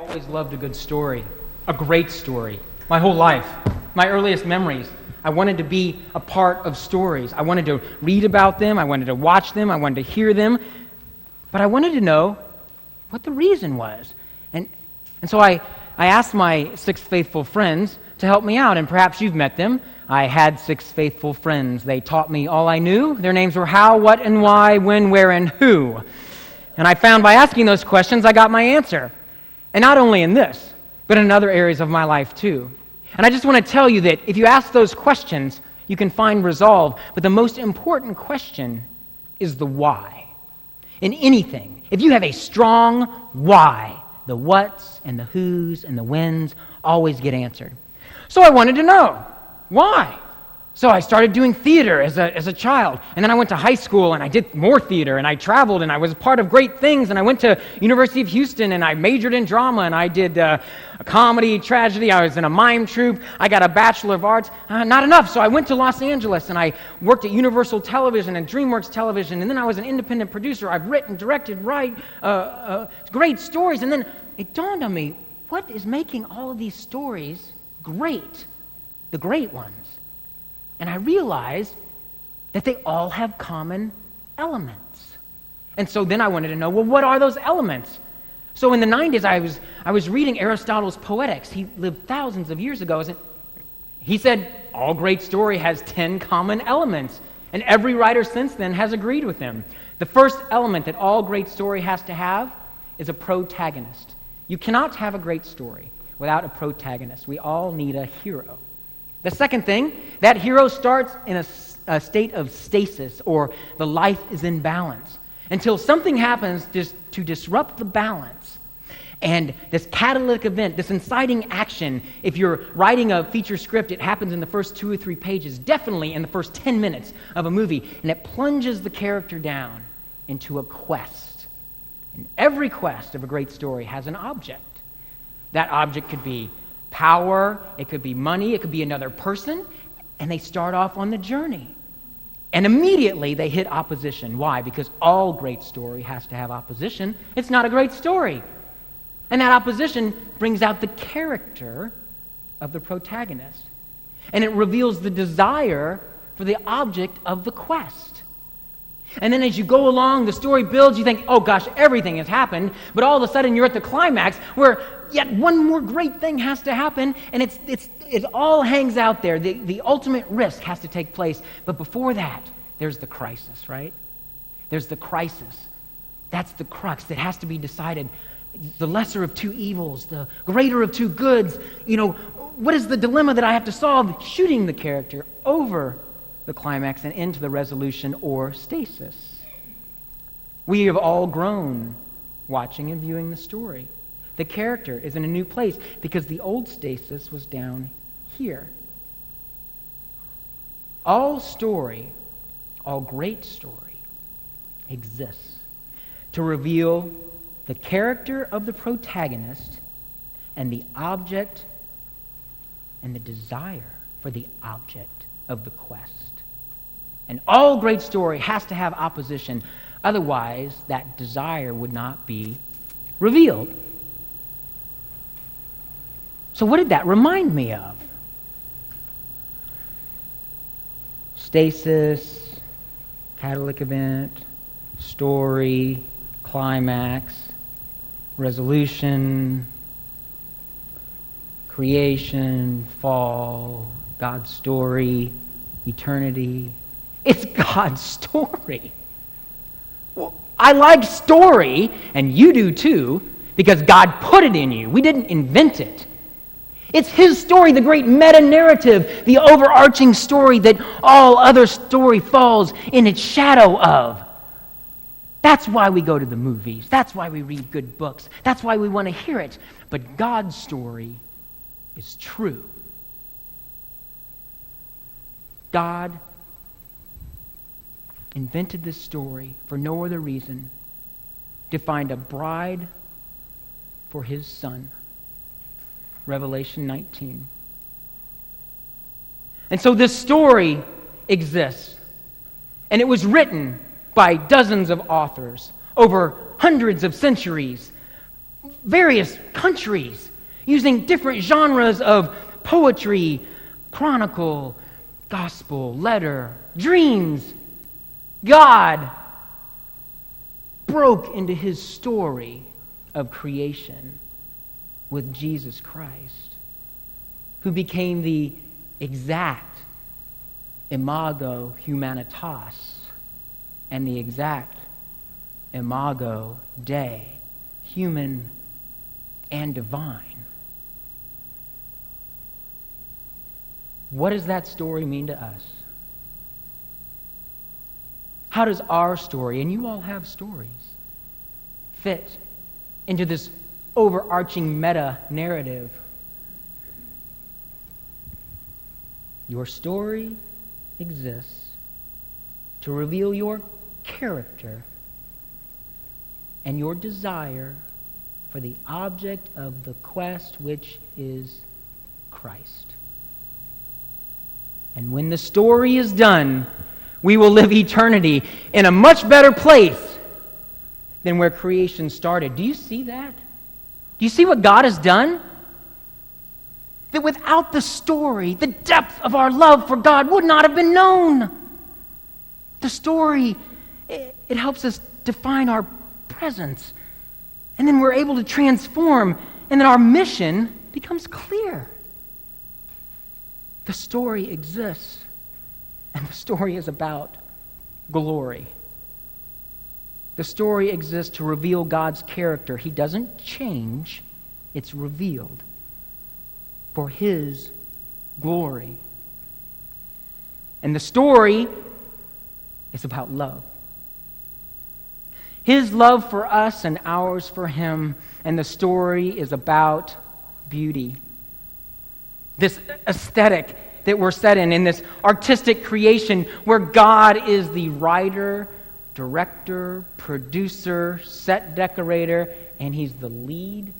always loved a good story, a great story, my whole life. My earliest memories, I wanted to be a part of stories. I wanted to read about them, I wanted to watch them, I wanted to hear them, but I wanted to know what the reason was. And so I asked my 6 faithful friends to help me out, and perhaps you've met them. I had 6 faithful friends. They taught me all I knew. Their names were how, what, and why, when, where, and who. And I found by asking those questions, I got my answer. And not only in this, but in other areas of my life too. And I just want to tell you that if you ask those questions, you can find resolve. But the most important question is the why. In anything, if you have a strong why, the whats and the whos and the whens always get answered. So I wanted to know, why? So I started doing theater as a child, and then I went to high school and I did more theater, and I traveled and I was a part of great things, and I went to University of Houston and I majored in drama, and I did a comedy, tragedy, I was in a mime troupe, I got a Bachelor of Arts, not enough, so I went to Los Angeles and I worked at Universal Television and DreamWorks Television, and then I was an independent producer. I've written, directed, great stories, and then it dawned on me, what is making all of these stories great, the great ones? And I realized that they all have common elements. And so then I wanted to know, well, what are those elements? So in the 90s, I was reading Aristotle's Poetics. He lived thousands of years ago. He said, all great story has 10 common elements. And every writer since then has agreed with him. The first element that all great story has to have is a protagonist. You cannot have a great story without a protagonist. We all need a hero. The second thing, that hero starts in a state of stasis, or the life is in balance, until something happens to disrupt the balance. And this catalytic event, this inciting action, if you're writing a feature script, it happens in the first 2 or 3 pages, definitely in the first 10 minutes of a movie, and it plunges the character down into a quest. And every quest of a great story has an object. That object could be power, it could be money, it could be another person, and they start off on the journey. And immediately they hit opposition. Why? Because all great story has to have opposition. It's not a great story. And that opposition brings out the character of the protagonist. And it reveals the desire for the object of the quest. And then as you go along, the story builds, you think, oh gosh, everything has happened, but all of a sudden you're at the climax where yet one more great thing has to happen, and it all hangs out there. The ultimate risk has to take place. But before that, there's the crisis, right? There's the crisis. That's the crux that has to be decided. The lesser of two evils, the greater of two goods. You know, what is the dilemma that I have to solve? Shooting the character over the climax and into the resolution or stasis. We have all grown watching and viewing the story. The character is in a new place because the old stasis was down here. All story, all great story, exists to reveal the character of the protagonist and the object and the desire for the object of the quest. And all great story has to have opposition. Otherwise, that desire would not be revealed. So what did that remind me of? Stasis, catalytic event, story, climax, resolution, creation, fall, God's story, eternity. It's God's story. Well, I like story, and you do too, because God put it in you. We didn't invent it. It's His story, the great meta-narrative, the overarching story that all other story falls in its shadow of. That's why we go to the movies. That's why we read good books. That's why we want to hear it. But God's story is true. God invented this story for no other reason to find a bride for His Son. Revelation 19. And so this story exists. And it was written by dozens of authors over hundreds of centuries. various countries, using different genres of poetry, chronicle, gospel, letter, dreams. God broke into his story of creation with Jesus Christ, who became the exact imago humanitas and the exact imago Dei, human and divine. What does that story mean to us? How does our story, and you all have stories, fit into this overarching meta-narrative? Your story exists to reveal your character and your desire for the object of the quest, which is Christ. And when the story is done, we will live eternity in a much better place than where creation started. Do you see that? Do you see what God has done? That without the story, the depth of our love for God would not have been known. The story, it helps us define our presence. And then we're able to transform, and then our mission becomes clear. The story exists, and the story is about glory. The story exists to reveal God's character. He doesn't change, it's revealed for his glory. And the story is about love. His love for us and ours for him, and the story is about beauty. This aesthetic that we're set in this artistic creation where God is the writer, director, producer, set decorator, and he's the lead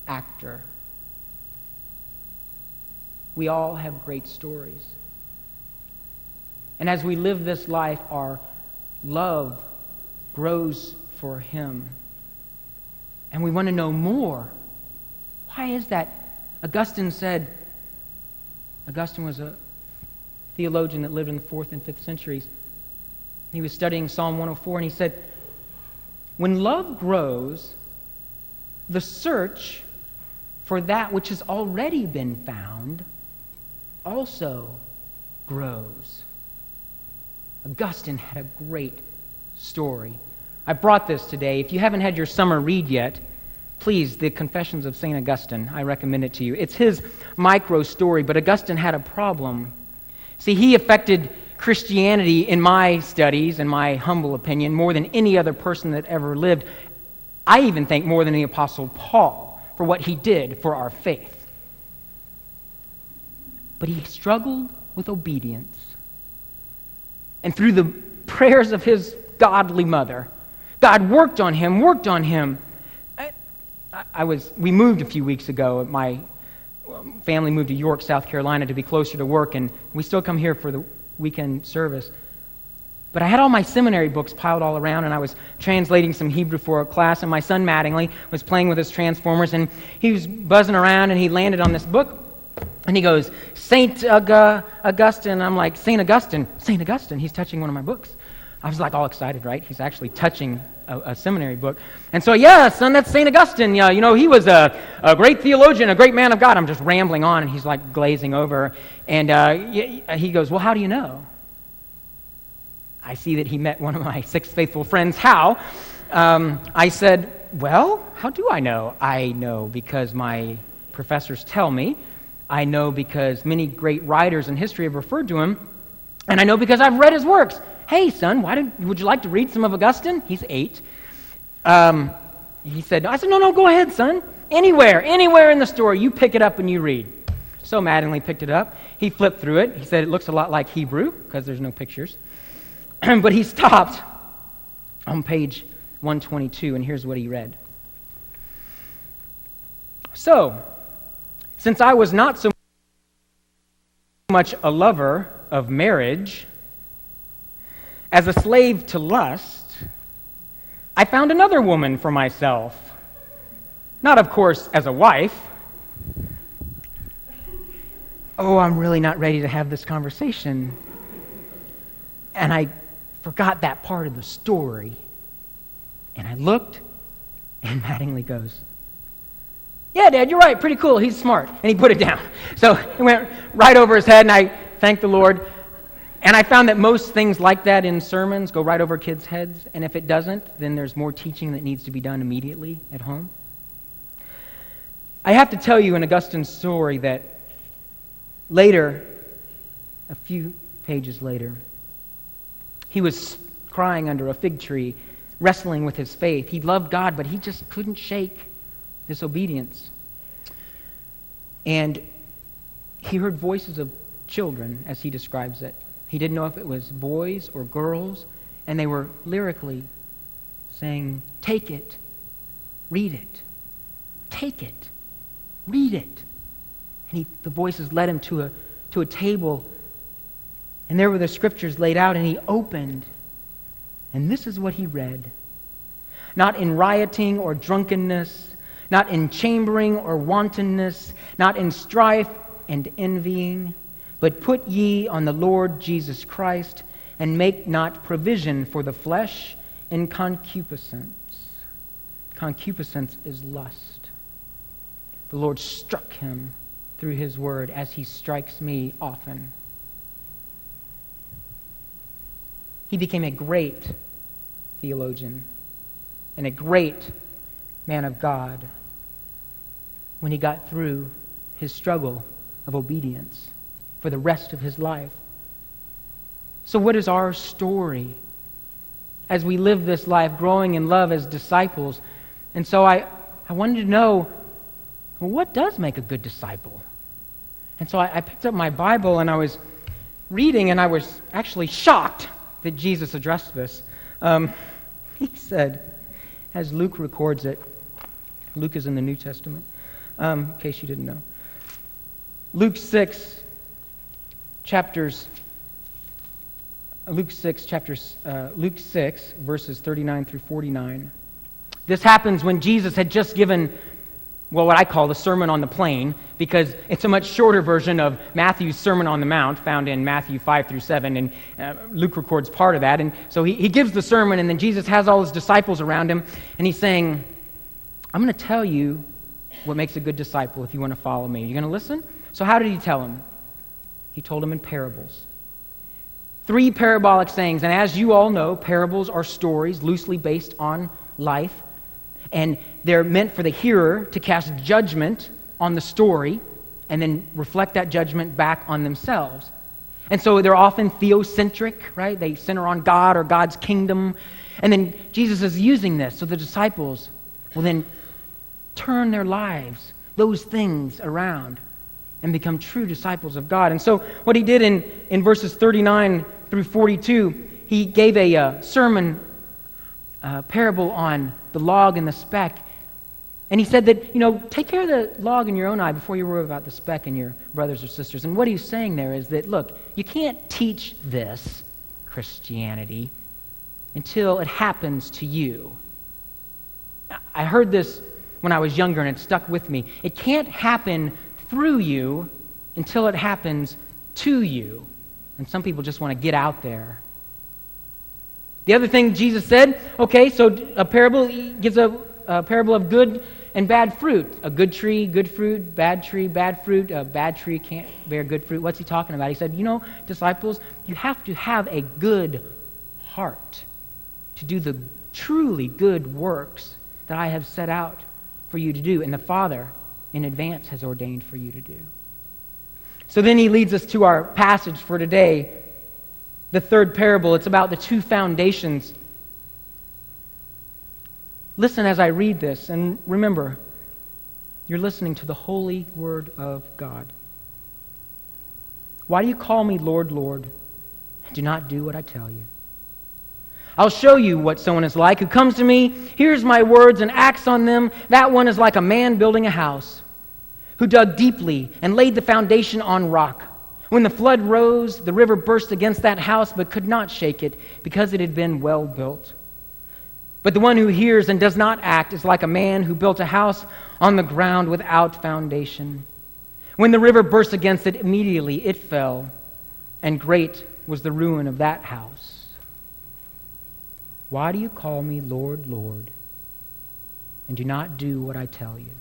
actor. We all have great stories. And as we live this life, our love grows for him. And we want to know more. Why is that? Augustine was a theologian that lived in the 4th and 5th centuries. He was studying Psalm 104, and he said, when love grows, the search for that which has already been found also grows. Augustine had a great story. I brought this today. If you haven't had your summer read yet, please, the Confessions of St. Augustine, I recommend it to you. It's his micro story, but Augustine had a problem. See, he affected Christianity in my studies, in my humble opinion, more than any other person that ever lived. I even think more than the Apostle Paul for what he did for our faith. But he struggled with obedience. And through the prayers of his godly mother, God worked on him. We moved a few weeks ago. My family moved to York, South Carolina to be closer to work, and we still come here for the weekend service. But I had all my seminary books piled all around, and I was translating some Hebrew for a class, and my son Mattingly was playing with his Transformers, and he was buzzing around, and he landed on this book, and he goes, St. Augustine. I'm like, St. Augustine, he's touching one of my books. I was like all excited, right? He's actually touching a seminary book. And so, yeah, son, that's St. Augustine. Yeah, he was a great theologian, a great man of God. I'm just rambling on, and he's like glazing over. And he goes, well, how do you know? I see that he met one of my 6 faithful friends, Hal. I said, well, how do I know? I know because my professors tell me. I know because many great writers in history have referred to him. And I know because I've read his works. Hey, son, would you like to read some of Augustine? He's 8. He said, I said, no, go ahead, son. Anywhere in the story, you pick it up and you read. So Mattingly picked it up. He flipped through it. He said it looks a lot like Hebrew because there's no pictures. But he stopped on page 122, and here's what he read. So, since I was not so much a lover of marriage as a slave to lust, I found another woman for myself. Not, of course, as a wife. Oh, I'm really not ready to have this conversation. And I forgot that part of the story. And I looked, and Mattingly goes, "Yeah, Dad, you're right. Pretty cool. He's smart." And he put it down. So it went right over his head, and I thanked the Lord. And I found that most things like that in sermons go right over kids' heads. And if it doesn't, then there's more teaching that needs to be done immediately at home. I have to tell you an Augustine story that later, a few pages later, he was crying under a fig tree, wrestling with his faith. He loved God, but he just couldn't shake disobedience. And he heard voices of children, as he describes it. He didn't know if it was boys or girls, and they were lyrically saying, "Take it, read it, take it, read it." And the voices led him to a table, and there were the scriptures laid out, and he opened, and this is what he read. "Not in rioting or drunkenness, not in chambering or wantonness, not in strife and envying, but put ye on the Lord Jesus Christ, and make not provision for the flesh in concupiscence." Concupiscence is lust. The Lord struck him through his word as he strikes me often. He became a great theologian and a great man of God when he got through his struggle of obedience for the rest of his life. So what is our story as we live this life growing in love as disciples? And so I wanted to know, well, what does make a good disciple? And so I picked up my Bible and I was reading, and I was actually shocked that Jesus addressed this. He said, as Luke records it, Luke is in the New Testament, in case you didn't know. Luke 6, verses 39 through 49. This happens when Jesus had just given, well, what I call the Sermon on the Plain, because it's a much shorter version of Matthew's Sermon on the Mount, found in Matthew 5 through 7, and Luke records part of that. And so he gives the sermon, and then Jesus has all his disciples around him, and he's saying, "I'm going to tell you what makes a good disciple if you want to follow me. You're going to listen?" So how did he tell him? He told him in parables. 3 parabolic sayings, and as you all know, parables are stories loosely based on life, and they're meant for the hearer to cast judgment on the story and then reflect that judgment back on themselves. And so they're often theocentric, right? They center on God or God's kingdom. And then Jesus is using this so the disciples will then turn their lives, those things around, and become true disciples of God. And so what he did in verses 39 through 42, he gave a sermon parable on the log and the speck. And he said that, take care of the log in your own eye before you worry about the speck in your brothers or sisters. And what he's saying there is that, look, you can't teach this, Christianity, until it happens to you. I heard this when I was younger, and it stuck with me. It can't happen through you until it happens to you. And some people just want to get out there. The other thing Jesus said, okay, so a parable gives a parable of good and bad fruit. A good tree, good fruit, bad tree, bad fruit. A bad tree can't bear good fruit. What's he talking about? He said, disciples, you have to have a good heart to do the truly good works that I have set out for you to do, and the Father in advance has ordained for you to do. So then he leads us to our passage for today, the third parable. It's about the 2 foundations. Listen as I read this, and remember, you're listening to the holy word of God. "Why do you call me Lord, Lord, and do not do what I tell you? I'll show you what someone is like who comes to me, hears my words, and acts on them. That one is like a man building a house, who dug deeply and laid the foundation on rock. When the flood rose, the river burst against that house, but could not shake it, because it had been well built. But the one who hears and does not act is like a man who built a house on the ground without foundation. When the river burst against it, immediately it fell, and great was the ruin of that house. Why do you call me Lord, Lord, and do not do what I tell you?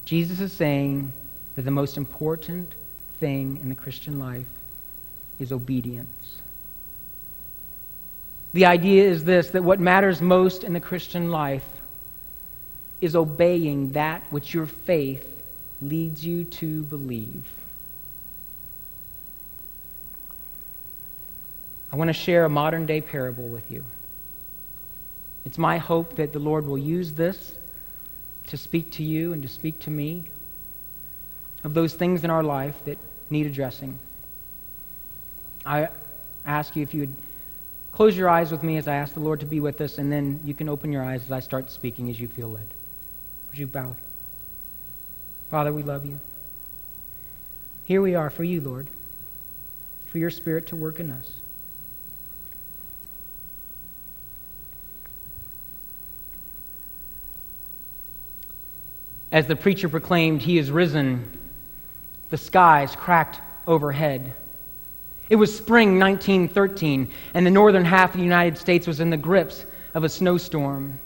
Jesus is saying that the most important thing in the Christian life is obedience. The idea is this, that what matters most in the Christian life is obeying that which your faith leads you to believe. I want to share a modern-day parable with you. It's my hope that the Lord will use this to speak to you and to speak to me of those things in our life that need addressing. I ask you if you would close your eyes with me as I ask the Lord to be with us, and then you can open your eyes as I start speaking as you feel led. Would you bow? Father, we love you. Here we are for you, Lord, for your Spirit to work in us. As the preacher proclaimed, "He is risen," the skies cracked overhead. It was spring 1913, and the northern half of the United States was in the grips of a snowstorm.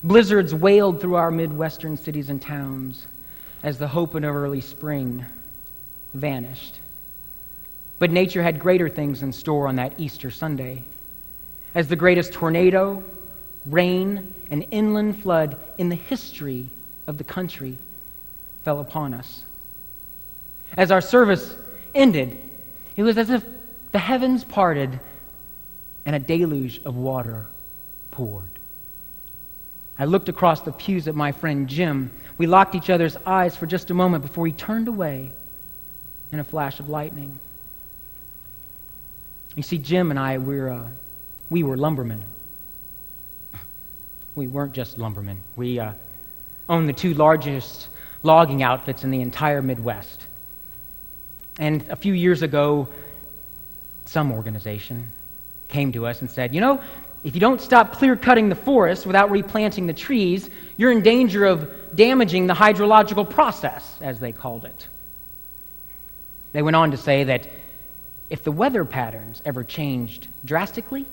Blizzards wailed through our Midwestern cities and towns as the hope of early spring vanished. But nature had greater things in store on that Easter Sunday, as the greatest tornado, rain, and inland flood in the history of the country fell upon us. As our service ended, it was as if the heavens parted and a deluge of water poured. I looked across the pews at my friend Jim. We locked each other's eyes for just a moment before he turned away in a flash of lightning. You see, Jim and I, we were lumbermen. We weren't just lumbermen. We owned the two largest logging outfits in the entire Midwest. And a few years ago, some organization came to us and said, if you don't stop clear-cutting the forest without replanting the trees, you're in danger of damaging the hydrological process, as they called it. They went on to say that if the weather patterns ever changed drastically,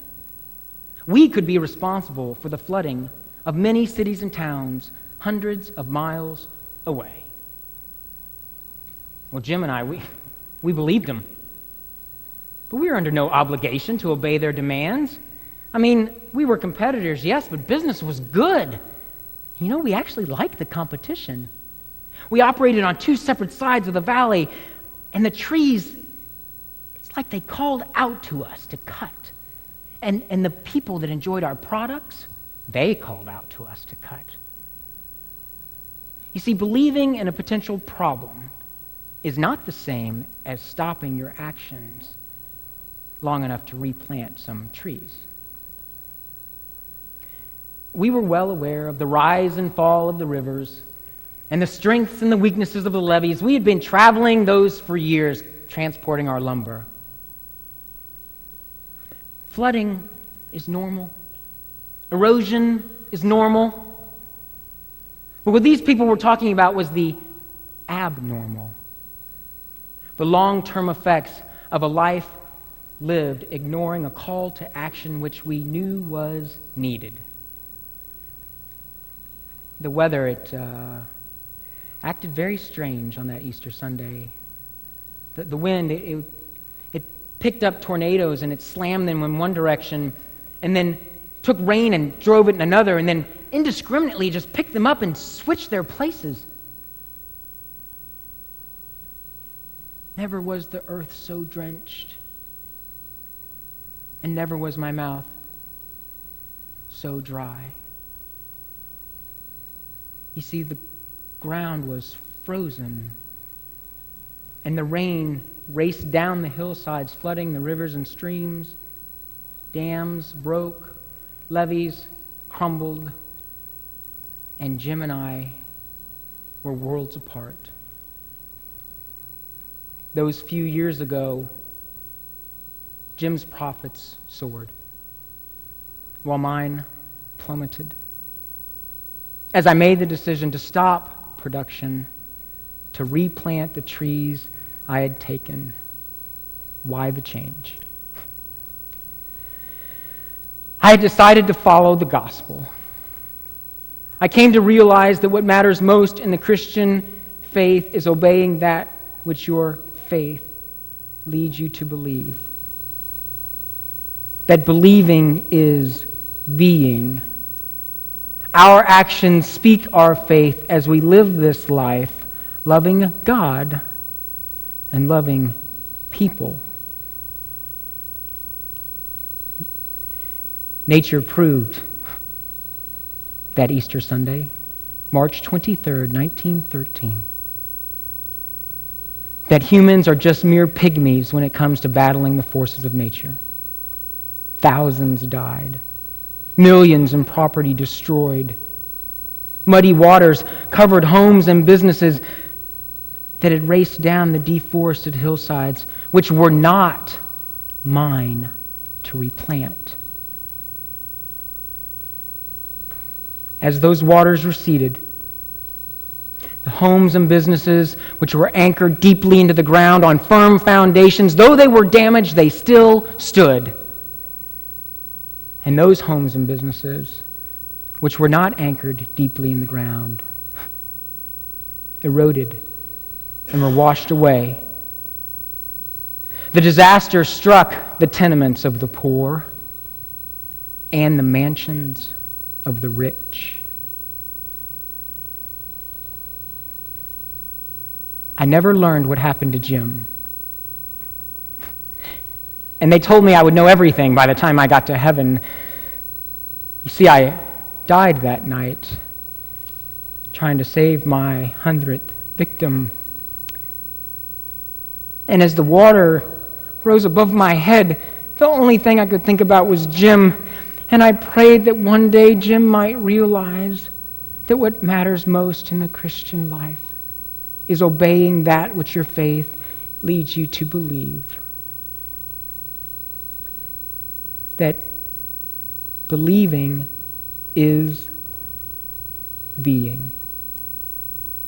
we could be responsible for the flooding of many cities and towns hundreds of miles away. Well, Jim and I, we believed them. But we were under no obligation to obey their demands. I mean, we were competitors, yes, but business was good. We actually liked the competition. We operated on two separate sides of the valley, and the trees, it's like they called out to us to cut. And the people that enjoyed our products, they called out to us to cut. You see, believing in a potential problem is not the same as stopping your actions long enough to replant some trees. We were well aware of the rise and fall of the rivers and the strengths and the weaknesses of the levees. We had been traveling those for years, transporting our lumber. Flooding is normal. Erosion is normal. But what these people were talking about was the abnormal, the long-term effects of a life lived ignoring a call to action which we knew was needed. The weather, it acted very strange on that Easter Sunday. The wind, it picked up tornadoes and it slammed them in one direction and then took rain and drove it in another, and then indiscriminately just picked them up and switched their places. Never was the earth so drenched, and never was my mouth so dry. You see, the ground was frozen, and the rain raced down the hillsides, flooding the rivers and streams. Dams broke, levees crumbled, and Jim and I were worlds apart. Those few years ago, Jim's profits soared. while mine plummeted. As I made the decision to stop production, to replant the trees I had taken, why the change? I had decided to follow the gospel. I came to realize that what matters most in the Christian faith is obeying that which your faith leads you to believe. That believing is being. Our actions speak our faith as we live this life, loving God and loving people. Nature proved that Easter Sunday, March 23rd, 1913, that humans are just mere pygmies when it comes to battling the forces of nature. Thousands died. Millions in property destroyed. Muddy waters covered homes and businesses that had raced down the deforested hillsides, which were not mine to replant. As those waters receded, the homes and businesses which were anchored deeply into the ground on firm foundations, though they were damaged, they still stood. And those homes and businesses which were not anchored deeply in the ground eroded and were washed away. The disaster struck the tenements of the poor and the mansions of the rich. I never learned what happened to Jim. And they told me I would know everything by the time I got to heaven. You see, I died that night trying to save my 100th victim. And as the water rose above my head, the only thing I could think about was Jim. And I prayed that one day Jim might realize that what matters most in the Christian life is obeying that which your faith leads you to believe. That believing is being.